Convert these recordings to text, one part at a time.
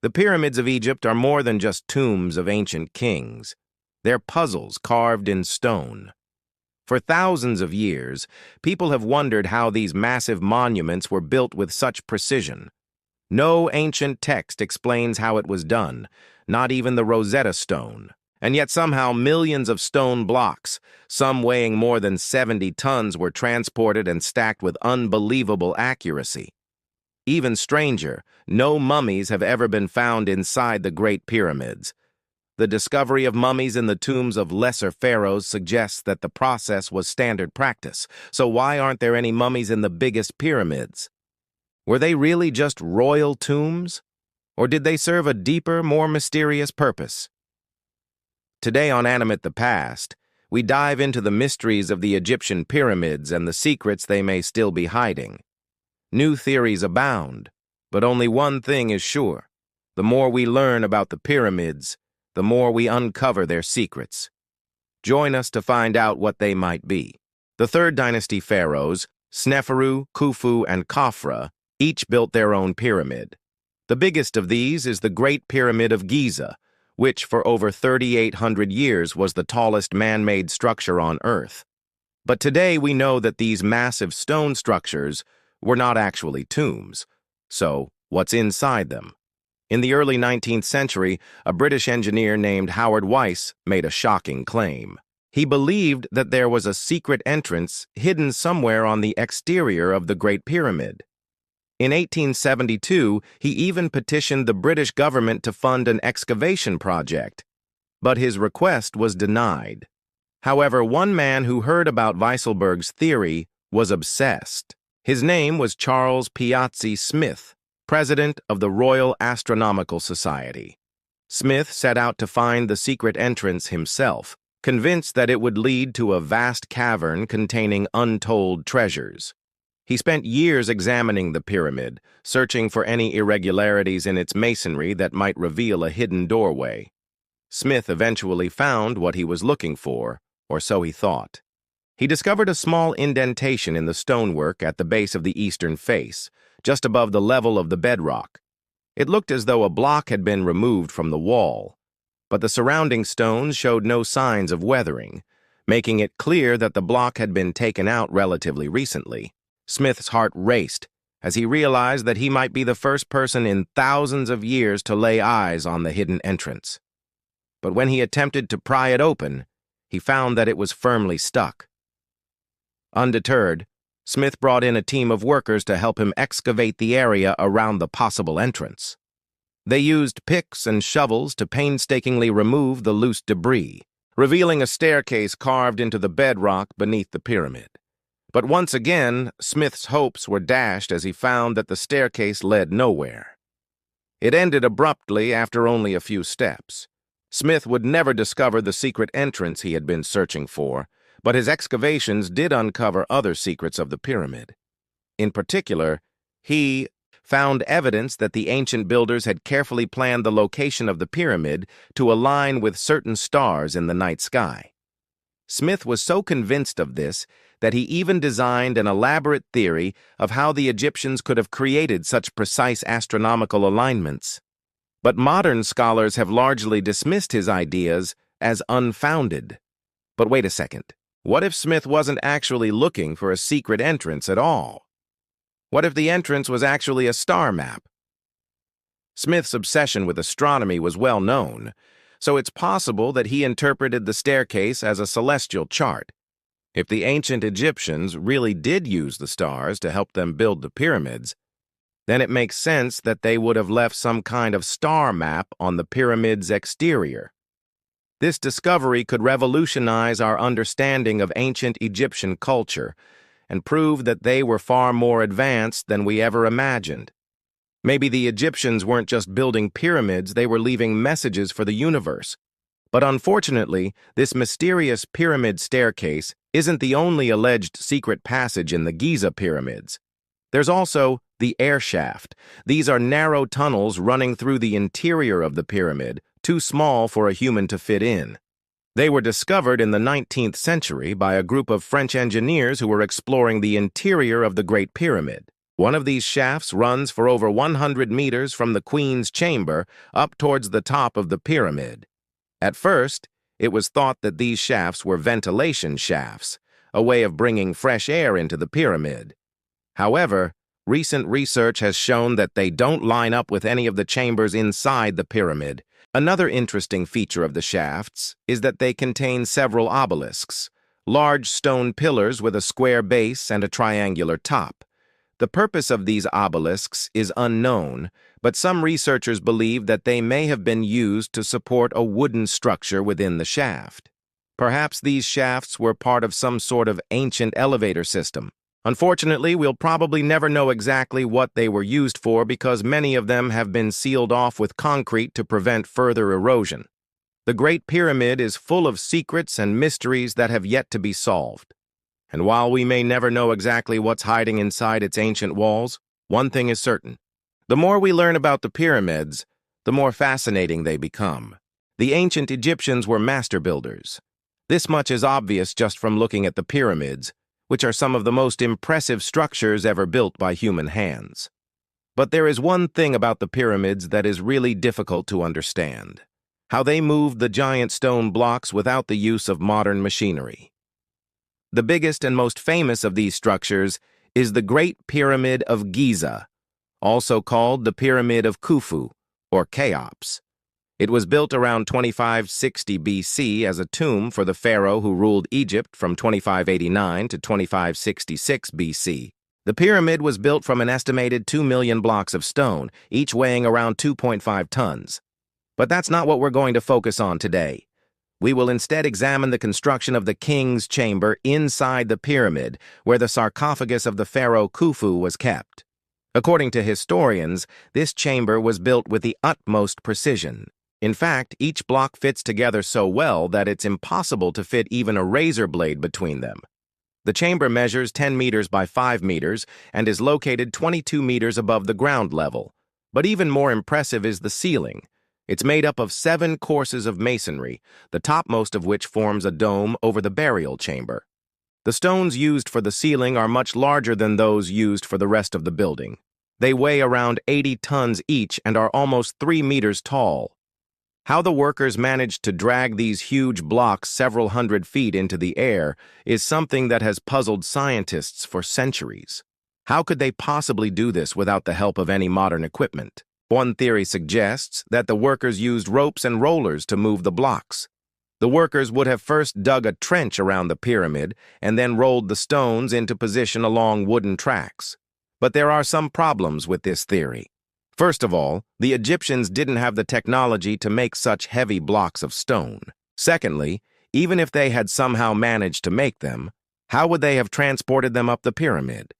The pyramids of Egypt are more than just tombs of ancient kings. They're puzzles carved in stone. For thousands of years, people have wondered how these massive monuments were built with such precision. No ancient text explains how it was done, not even the Rosetta Stone. And yet somehow millions of stone blocks, some weighing more than 70 tons, were transported and stacked with unbelievable accuracy. Even stranger, no mummies have ever been found inside the Great Pyramids. The discovery of mummies in the tombs of lesser pharaohs suggests that the process was standard practice. So why aren't there any mummies in the biggest pyramids? Were they really just royal tombs? Or did they serve a deeper, more mysterious purpose? Today on Animate the Past, we dive into the mysteries of the Egyptian pyramids and the secrets they may still be hiding. New theories abound, but only one thing is sure. The more we learn about the pyramids, the more we uncover their secrets. Join us to find out what they might be. The Third Dynasty pharaohs, Sneferu, Khufu, and Khafra, each built their own pyramid. The biggest of these is the Great Pyramid of Giza, which for over 3,800 years was the tallest man-made structure on Earth. But today we know that these massive stone structures were not actually tombs. So, what's inside them? In the early 19th century, a British engineer named Howard Weiss made a shocking claim. He believed that there was a secret entrance hidden somewhere on the exterior of the Great Pyramid. In 1872, he even petitioned the British government to fund an excavation project, but his request was denied. However, one man who heard about Weisselberg's theory was obsessed. His name was Charles Piazzi Smith, president of the Royal Astronomical Society. Smith set out to find the secret entrance himself, convinced that it would lead to a vast cavern containing untold treasures. He spent years examining the pyramid, searching for any irregularities in its masonry that might reveal a hidden doorway. Smith eventually found what he was looking for, or so he thought. He discovered a small indentation in the stonework at the base of the eastern face, just above the level of the bedrock. It looked as though a block had been removed from the wall, but the surrounding stones showed no signs of weathering, making it clear that the block had been taken out relatively recently. Smith's heart raced as he realized that he might be the first person in thousands of years to lay eyes on the hidden entrance. But when he attempted to pry it open, he found that it was firmly stuck. Undeterred, Smith brought in a team of workers to help him excavate the area around the possible entrance. They used picks and shovels to painstakingly remove the loose debris, revealing a staircase carved into the bedrock beneath the pyramid. But once again, Smith's hopes were dashed as he found that the staircase led nowhere. It ended abruptly after only a few steps. Smith would never discover the secret entrance he had been searching for, but his excavations did uncover other secrets of the pyramid. In particular, he found evidence that the ancient builders had carefully planned the location of the pyramid to align with certain stars in the night sky. Smith was so convinced of this that he even designed an elaborate theory of how the Egyptians could have created such precise astronomical alignments. But modern scholars have largely dismissed his ideas as unfounded. But wait a second. What if Smith wasn't actually looking for a secret entrance at all? What if the entrance was actually a star map? Smith's obsession with astronomy was well known, so it's possible that he interpreted the staircase as a celestial chart. If the ancient Egyptians really did use the stars to help them build the pyramids, then it makes sense that they would have left some kind of star map on the pyramid's exterior. This discovery could revolutionize our understanding of ancient Egyptian culture and prove that they were far more advanced than we ever imagined. Maybe the Egyptians weren't just building pyramids, they were leaving messages for the universe. But unfortunately, this mysterious pyramid staircase isn't the only alleged secret passage in the Giza pyramids. There's also the air shaft. These are narrow tunnels running through the interior of the pyramid, too small for a human to fit in. They were discovered in the 19th century by a group of French engineers who were exploring the interior of the Great Pyramid. One of these shafts runs for over 100 meters from the queen's chamber up towards the top of the pyramid. At first, it was thought that these shafts were ventilation shafts, a way of bringing fresh air into the pyramid. However, recent research has shown that they don't line up with any of the chambers inside the pyramid. Another interesting feature of the shafts is that they contain several obelisks, large stone pillars with a square base and a triangular top. The purpose of these obelisks is unknown, but some researchers believe that they may have been used to support a wooden structure within the shaft. Perhaps these shafts were part of some sort of ancient elevator system. Unfortunately, we'll probably never know exactly what they were used for because many of them have been sealed off with concrete to prevent further erosion. The Great Pyramid is full of secrets and mysteries that have yet to be solved. And while we may never know exactly what's hiding inside its ancient walls, one thing is certain. The more we learn about the pyramids, the more fascinating they become. The ancient Egyptians were master builders. This much is obvious just from looking at the pyramids, which are some of the most impressive structures ever built by human hands. But there is one thing about the pyramids that is really difficult to understand: how they moved the giant stone blocks without the use of modern machinery. The biggest and most famous of these structures is the Great Pyramid of Giza, also called the Pyramid of Khufu, or Cheops. It was built around 2560 BC as a tomb for the pharaoh who ruled Egypt from 2589 to 2566 BC. The pyramid was built from an estimated 2 million blocks of stone, each weighing around 2.5 tons. But that's not what we're going to focus on today. We will instead examine the construction of the king's chamber inside the pyramid, where the sarcophagus of the pharaoh Khufu was kept. According to historians, this chamber was built with the utmost precision. In fact, each block fits together so well that it's impossible to fit even a razor blade between them. The chamber measures 10 meters by 5 meters and is located 22 meters above the ground level. But even more impressive is the ceiling. It's made up of 7 courses of masonry, the topmost of which forms a dome over the burial chamber. The stones used for the ceiling are much larger than those used for the rest of the building. They weigh around 80 tons each and are almost 3 meters tall. How the workers managed to drag these huge blocks several hundred feet into the air is something that has puzzled scientists for centuries. How could they possibly do this without the help of any modern equipment? One theory suggests that the workers used ropes and rollers to move the blocks. The workers would have first dug a trench around the pyramid and then rolled the stones into position along wooden tracks. But there are some problems with this theory. First of all, the Egyptians didn't have the technology to make such heavy blocks of stone. Secondly, even if they had somehow managed to make them, how would they have transported them up the pyramid?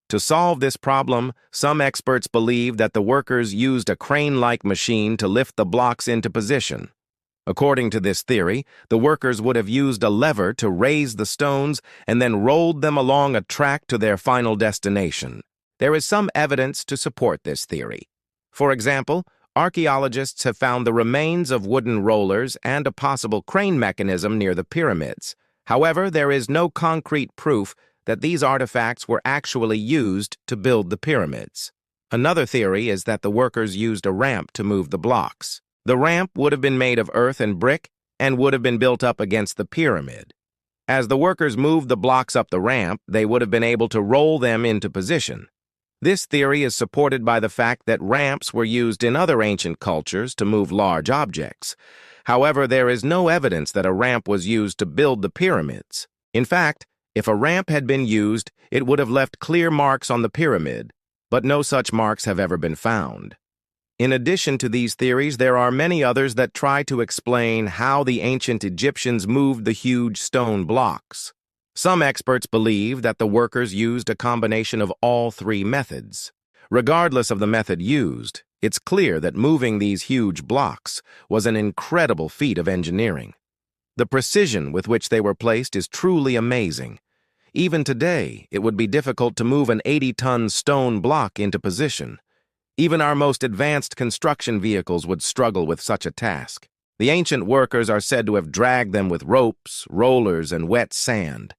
To solve this problem, some experts believe that the workers used a crane-like machine to lift the blocks into position. According to this theory, the workers would have used a lever to raise the stones and then rolled them along a track to their final destination. There is some evidence to support this theory. For example, archaeologists have found the remains of wooden rollers and a possible crane mechanism near the pyramids. However, there is no concrete proof that these artifacts were actually used to build the pyramids. Another theory is that the workers used a ramp to move the blocks. The ramp would have been made of earth and brick and would have been built up against the pyramid. As the workers moved the blocks up the ramp, they would have been able to roll them into position. This theory is supported by the fact that ramps were used in other ancient cultures to move large objects. However, there is no evidence that a ramp was used to build the pyramids. In fact, if a ramp had been used, it would have left clear marks on the pyramid, but no such marks have ever been found. In addition to these theories, there are many others that try to explain how the ancient Egyptians moved the huge stone blocks. Some experts believe that the workers used a combination of all 3 methods. Regardless of the method used, it's clear that moving these huge blocks was an incredible feat of engineering. The precision with which they were placed is truly amazing. Even today, it would be difficult to move an 80-ton stone block into position. Even our most advanced construction vehicles would struggle with such a task. The ancient workers are said to have dragged them with ropes, rollers, and wet sand.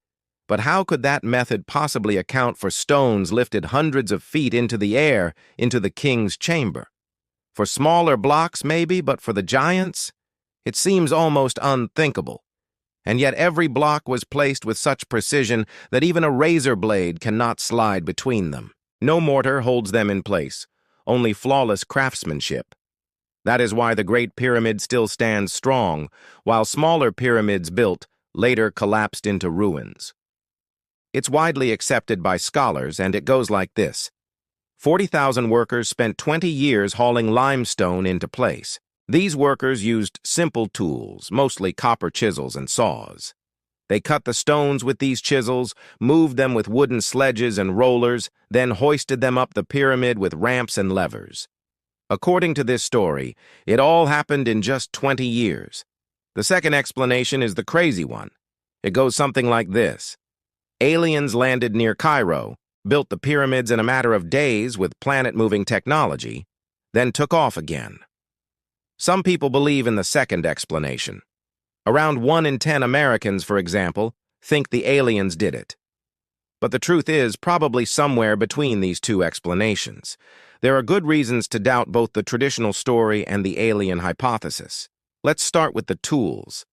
But how could that method possibly account for stones lifted hundreds of feet into the air, into the king's chamber? For smaller blocks, maybe, but for the giants? It seems almost unthinkable. And yet every block was placed with such precision that even a razor blade cannot slide between them. No mortar holds them in place, only flawless craftsmanship. That is why the Great Pyramid still stands strong, while smaller pyramids built later collapsed into ruins. It's widely accepted by scholars, and it goes like this. 40,000 workers spent 20 years hauling limestone into place. These workers used simple tools, mostly copper chisels and saws. They cut the stones with these chisels, moved them with wooden sledges and rollers, then hoisted them up the pyramid with ramps and levers. According to this story, it all happened in just 20 years. The second explanation is the crazy one. It goes something like this. Aliens landed near Cairo, built the pyramids in a matter of days with planet-moving technology, then took off again. Some people believe in the second explanation. Around 1 in 10 Americans, for example, think the aliens did it. But the truth is probably somewhere between these two explanations. There are good reasons to doubt both the traditional story and the alien hypothesis. Let's start with the tools.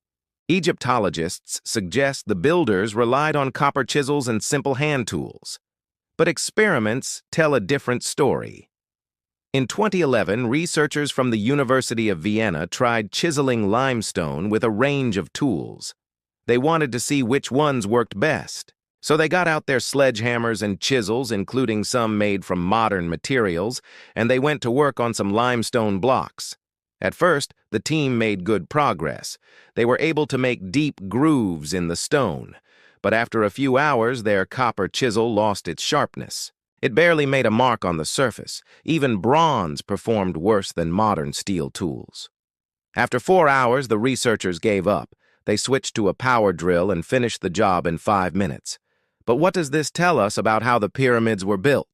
Egyptologists suggest the builders relied on copper chisels and simple hand tools. But experiments tell a different story. In 2011, researchers from the University of Vienna tried chiseling limestone with a range of tools. They wanted to see which ones worked best. So they got out their sledgehammers and chisels, including some made from modern materials, and they went to work on some limestone blocks. At first, the team made good progress. They were able to make deep grooves in the stone, but after a few hours, their copper chisel lost its sharpness. It barely made a mark on the surface. Even bronze performed worse than modern steel tools. After 4 hours, the researchers gave up. They switched to a power drill and finished the job in 5 minutes. But what does this tell us about how the pyramids were built?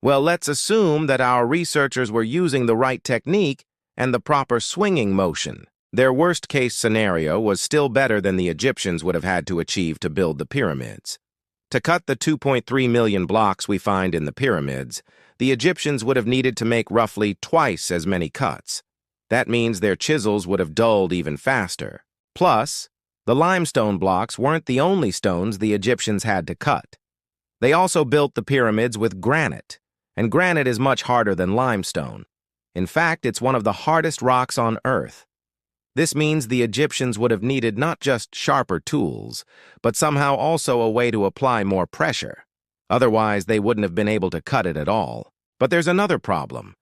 Well, let's assume that our researchers were using the right technique and the proper swinging motion. Their worst-case scenario was still better than the Egyptians would have had to achieve to build the pyramids. To cut the 2.3 million blocks we find in the pyramids, the Egyptians would have needed to make roughly twice as many cuts. That means their chisels would have dulled even faster. Plus, the limestone blocks weren't the only stones the Egyptians had to cut. They also built the pyramids with granite, and granite is much harder than limestone. In fact, it's one of the hardest rocks on Earth. This means the Egyptians would have needed not just sharper tools, but somehow also a way to apply more pressure. Otherwise, they wouldn't have been able to cut it at all. But there's another problem.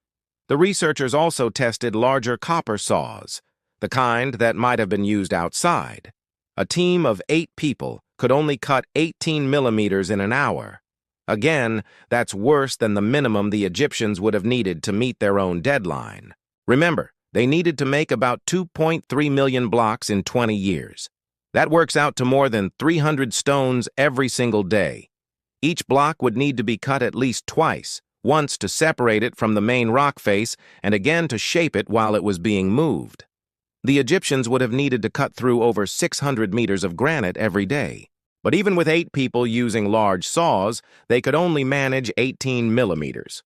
The researchers also tested larger copper saws, the kind that might have been used outside. A team of 8 people could only cut 18 millimeters in an hour. Again, that's worse than the minimum the Egyptians would have needed to meet their own deadline. Remember, they needed to make about 2.3 million blocks in 20 years. That works out to more than 300 stones every single day. Each block would need to be cut at least twice, once to separate it from the main rock face and again to shape it while it was being moved. The Egyptians would have needed to cut through over 600 meters of granite every day. But even with 8 people using large saws, they could only manage 18 millimeters.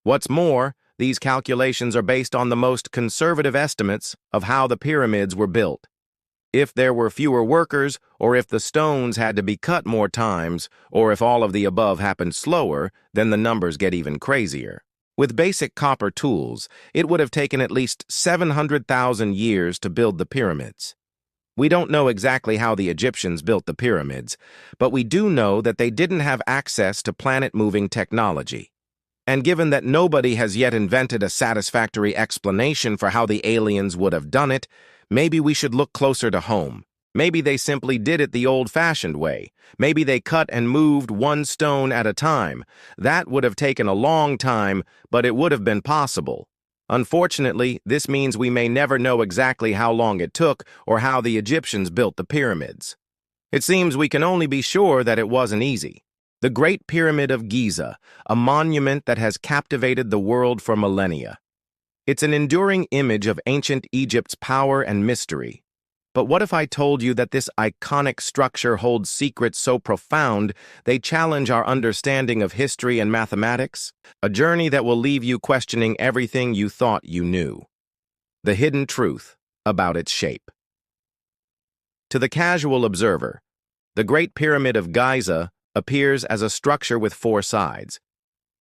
What's more, these calculations are based on the most conservative estimates of how the pyramids were built. If there were fewer workers, or if the stones had to be cut more times, or if all of the above happened slower, then the numbers get even crazier. With basic copper tools, it would have taken at least 700,000 years to build the pyramids. We don't know exactly how the Egyptians built the pyramids, but we do know that they didn't have access to planet-moving technology. And given that nobody has yet invented a satisfactory explanation for how the aliens would have done it, maybe we should look closer to home. Maybe they simply did it the old-fashioned way. Maybe they cut and moved one stone at a time. That would have taken a long time, but it would have been possible. Unfortunately, this means we may never know exactly how long it took or how the Egyptians built the pyramids. It seems we can only be sure that it wasn't easy. The Great Pyramid of Giza, a monument that has captivated the world for millennia. It's an enduring image of ancient Egypt's power and mystery. But what if I told you that this iconic structure holds secrets so profound they challenge our understanding of history and mathematics? A journey that will leave you questioning everything you thought you knew. The hidden truth about its shape. To the casual observer, the Great Pyramid of Giza appears as a structure with four sides.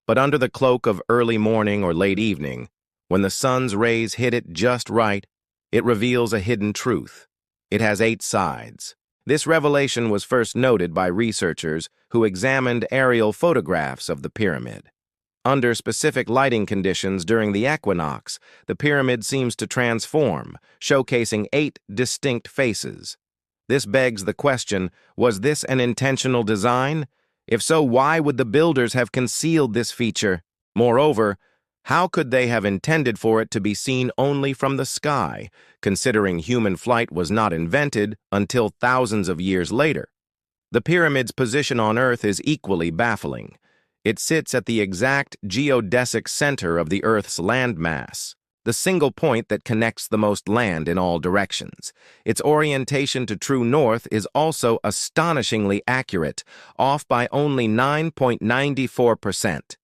But under the cloak of early morning or late evening, when the sun's rays hit it just right, it reveals a hidden truth. It has 8 sides. This revelation was first noted by researchers who examined aerial photographs of the pyramid. Under specific lighting conditions during the equinox, the pyramid seems to transform, showcasing 8 distinct faces. This begs the question, was this an intentional design? If so, why would the builders have concealed this feature? Moreover, how could they have intended for it to be seen only from the sky, considering human flight was not invented until thousands of years later? The pyramid's position on Earth is equally baffling. It sits at the exact geodesic center of the Earth's landmass, the single point that connects the most land in all directions. Its orientation to true north is also astonishingly accurate, off by only 9.94%.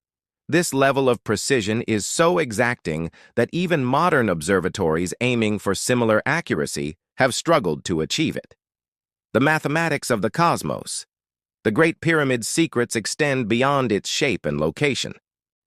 This level of precision is so exacting that even modern observatories aiming for similar accuracy have struggled to achieve it. The mathematics of the cosmos. The Great Pyramid's secrets extend beyond its shape and location.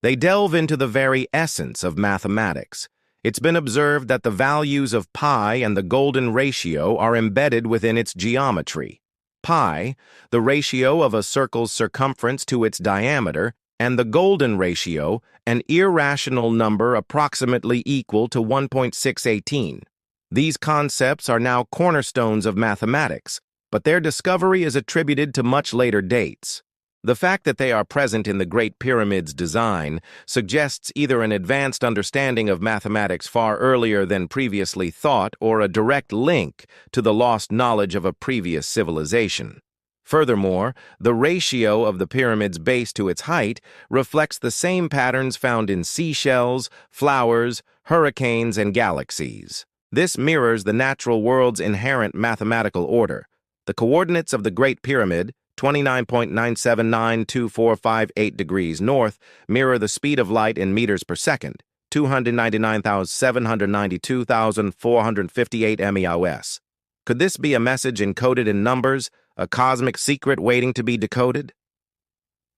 They delve into the very essence of mathematics. It's been observed that the values of pi and the golden ratio are embedded within its geometry. Pi, the ratio of a circle's circumference to its diameter, and the golden ratio, an irrational number approximately equal to 1.618. These concepts are now cornerstones of mathematics, but their discovery is attributed to much later dates. The fact that they are present in the Great Pyramid's design suggests either an advanced understanding of mathematics far earlier than previously thought or a direct link to the lost knowledge of a previous civilization. Furthermore, the ratio of the pyramid's base to its height reflects the same patterns found in seashells, flowers, hurricanes, and galaxies. This mirrors the natural world's inherent mathematical order. The coordinates of the Great Pyramid, 29.9792458 degrees north, mirror the speed of light in meters per second, 299,792,458 MEOS. Could this be a message encoded in numbers, a cosmic secret waiting to be decoded?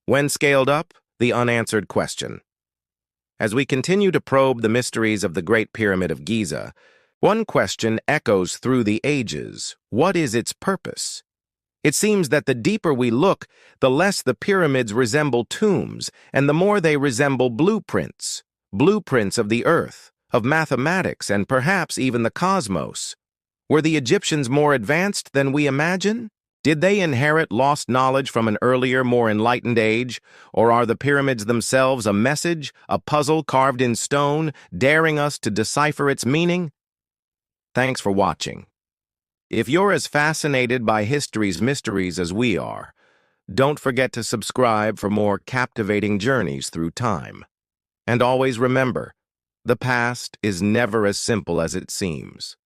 When scaled up, the unanswered question. As we continue to probe the mysteries of the Great Pyramid of Giza, one question echoes through the ages. What is its purpose? It seems that the deeper we look, the less the pyramids resemble tombs, and the more they resemble blueprints. Blueprints of the earth, of mathematics, and perhaps even the cosmos. Were the Egyptians more advanced than we imagine? Did they inherit lost knowledge from an earlier, more enlightened age? Or are the pyramids themselves a message, a puzzle carved in stone, daring us to decipher its meaning? Thanks for watching. If you're as fascinated by history's mysteries as we are, don't forget to subscribe for more captivating journeys through time. And always remember, the past is never as simple as it seems.